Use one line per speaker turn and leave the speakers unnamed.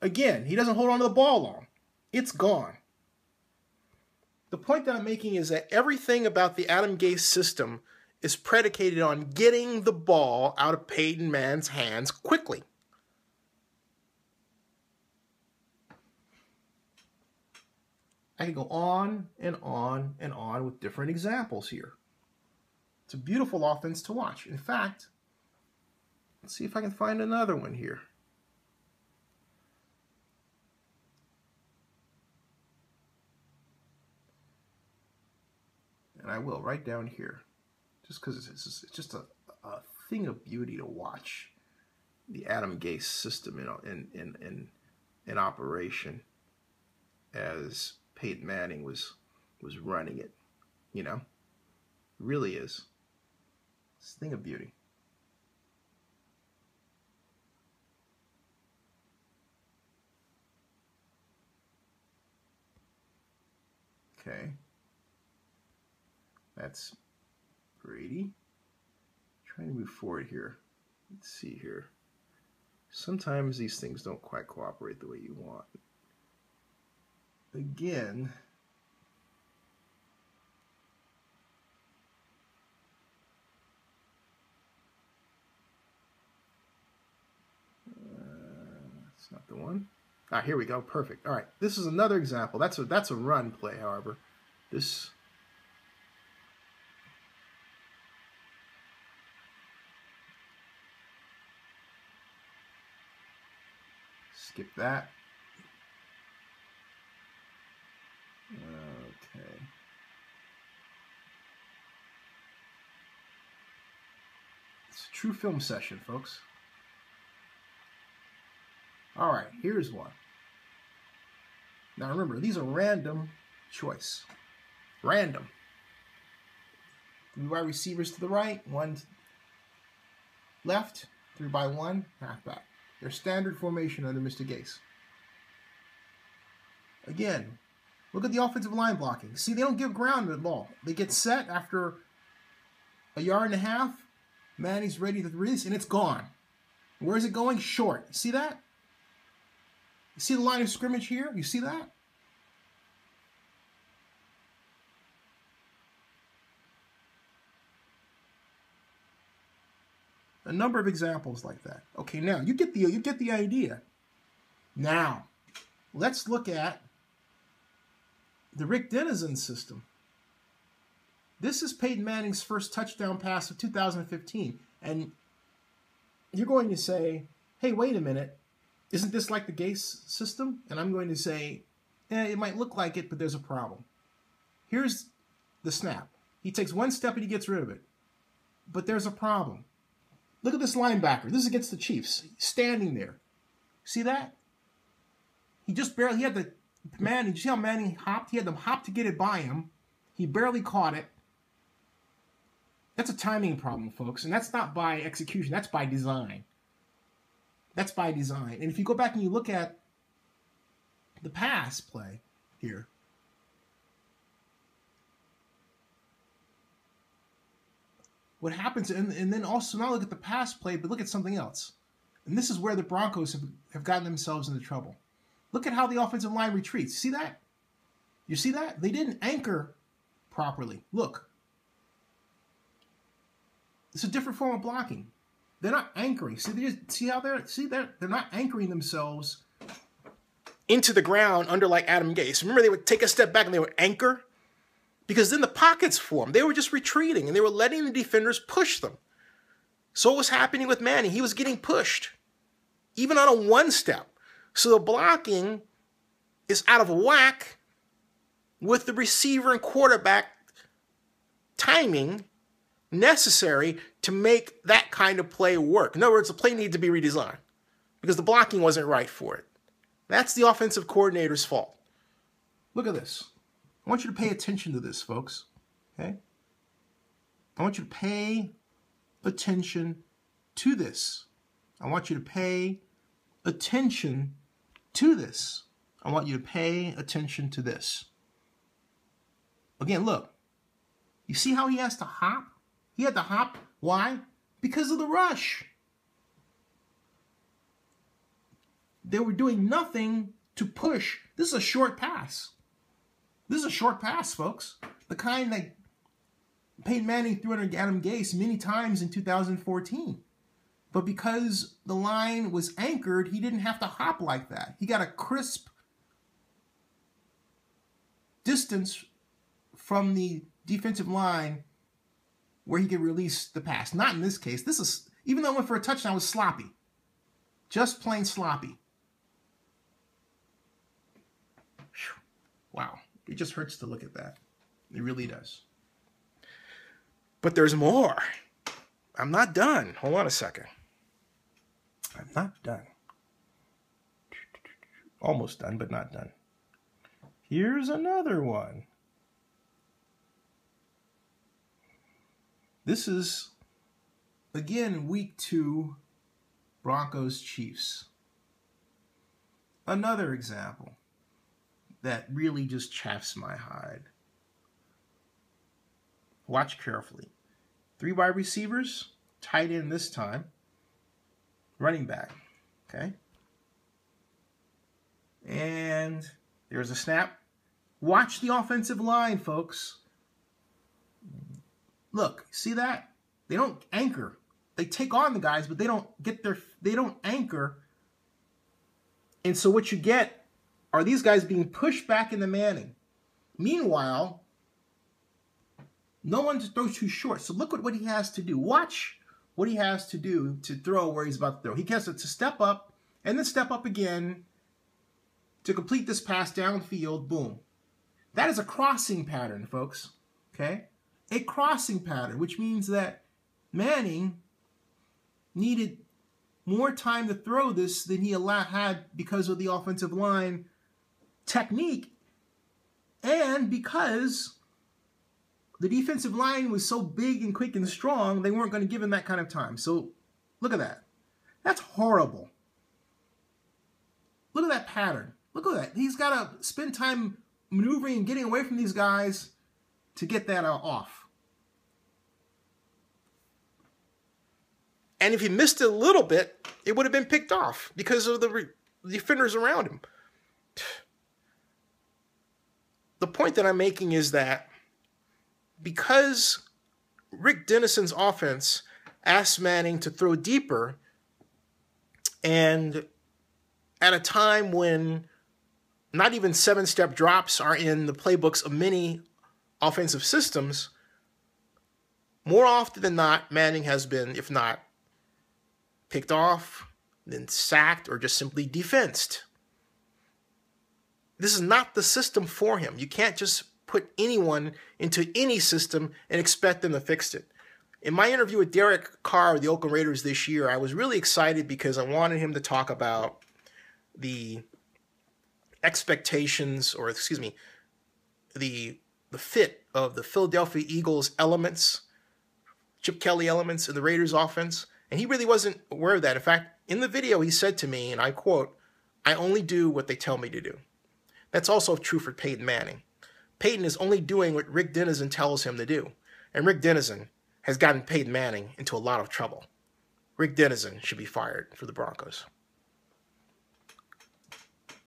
Again, he doesn't hold on to the ball long. It's gone. The point that I'm making is that everything about the Adam Gase system is predicated on getting the ball out of Peyton Manning's hands quickly. I can go on and on and on with different examples here. It's a beautiful offense to watch. In fact, let's see if I can find another one here. And I will, right down here. Just because it's just a thing of beauty to watch the Adam Gase system in operation as Peyton Manning was running it. You know? It really is. It's a thing of beauty. Okay. That's Brady. Trying to move forward here. Let's see here. Sometimes these things don't quite cooperate the way you want. Again, that's not the one. Ah, here we go. Perfect. All right. This is another example. That's a run play, however. This skip that. Okay. It's a true film session, folks. All right, here's one. Now remember, these are random choice. Random. 3 wide receivers to the right, 1 left, 3 by 1, halfback. Their standard formation under Mr. Gase. Again, look at the offensive line blocking. See, they don't give ground at all. They get set after a yard and a half. Manning's ready to release, and it's gone. Where is it going? Short. See that? You see the line of scrimmage here? You see that? A number of examples like that. Okay, now you get the idea. Now, let's look at the Rick Dennison system. This is Peyton Manning's first touchdown pass of 2015. And you're going to say, hey, wait a minute. Isn't this like the Gase system? And I'm going to say, it might look like it, but there's a problem. Here's the snap. He takes 1 step and he gets rid of it. But there's a problem. Look at this linebacker. This is against the Chiefs. He's standing there. See that? He just barely, he had the, Manning, you see how Manning hopped? He had to hop to get it by him. He barely caught it. That's a timing problem, folks. And that's not by execution. That's by design. That's by design. And if you go back and you look at the pass play here, what happens, and then also not look at the pass play, but look at something else. And this is where the Broncos have gotten themselves into trouble. Look at how the offensive line retreats. See that? You see that? They didn't anchor properly. Look. It's a different form of blocking. They're not anchoring. See how they're not anchoring themselves into the ground under like Adam Gase. Remember, they would take a step back and they would anchor? Because then the pockets formed. They were just retreating, and they were letting the defenders push them. So what was happening with Manning? He was getting pushed, even on a 1 step. So the blocking is out of whack with the receiver and quarterback timing necessary to make that kind of play work. In other words, the play needed to be redesigned because the blocking wasn't right for it. That's the offensive coordinator's fault. Look at this. I want you to pay attention to this, folks. Okay? I want you to pay attention to this. I want you to pay attention to this. I want you to pay attention to this. Again, look. You see how he has to hop? He had to hop. Why? Because of the rush. they were doing nothing to push. This is a short pass. This is a short pass, folks. The kind that Peyton Manning threw under Adam Gase many times in 2014. But because the line was anchored, he didn't have to hop like that. He got a crisp distance from the defensive line where he could release the pass. Not in this case. This is, even though it went for a touchdown, it was sloppy. Just plain sloppy. Whew. Wow. It just hurts to look at that. It really does. But there's more. I'm not done. Hold on a second. I'm not done. Almost done, but not done. Here's another one. This is, again, week 2, Broncos Chiefs. Another example that really just chafes my hide. Watch carefully. 3 wide receivers, tight end this time, running back, okay? And there's a snap. Watch the offensive line, folks. Look, see that? They don't anchor. They take on the guys, but they don't anchor. And so what you get are these guys being pushed back into Manning. Meanwhile, no one throws too short. So look at what he has to do. Watch what he has to do to throw where he's about to throw. He has to step up and then step up again to complete this pass downfield. Boom. That is a crossing pattern, folks. Okay? A crossing pattern, which means that Manning needed more time to throw this than he had because of the offensive line technique, and because the defensive line was so big and quick and strong, they weren't going to give him that kind of time. So look at that. That's horrible. Look at that pattern. Look at that. He's got to spend time maneuvering and getting away from these guys to get that off. And if he missed it a little bit, it would have been picked off because of the defenders around him. The point that I'm making is that because Rick Dennison's offense asked Manning to throw deeper, and at a time when not even 7-step drops are in the playbooks of many offensive systems, more often than not, Manning has been, if not picked off, then sacked, or just simply defensed. This is not the system for him. You can't just put anyone into any system and expect them to fix it. In my interview with Derek Carr of the Oakland Raiders this year, I was really excited because I wanted him to talk about the expectations, or excuse me, the fit of the Philadelphia Eagles elements, Chip Kelly elements in the Raiders offense. And he really wasn't aware of that. In fact, in the video, he said to me, and I quote, "I only do what they tell me to do." That's also true for Peyton Manning. Peyton is only doing what Rick Dennison tells him to do. And Rick Dennison has gotten Peyton Manning into a lot of trouble. Rick Dennison should be fired for the Broncos.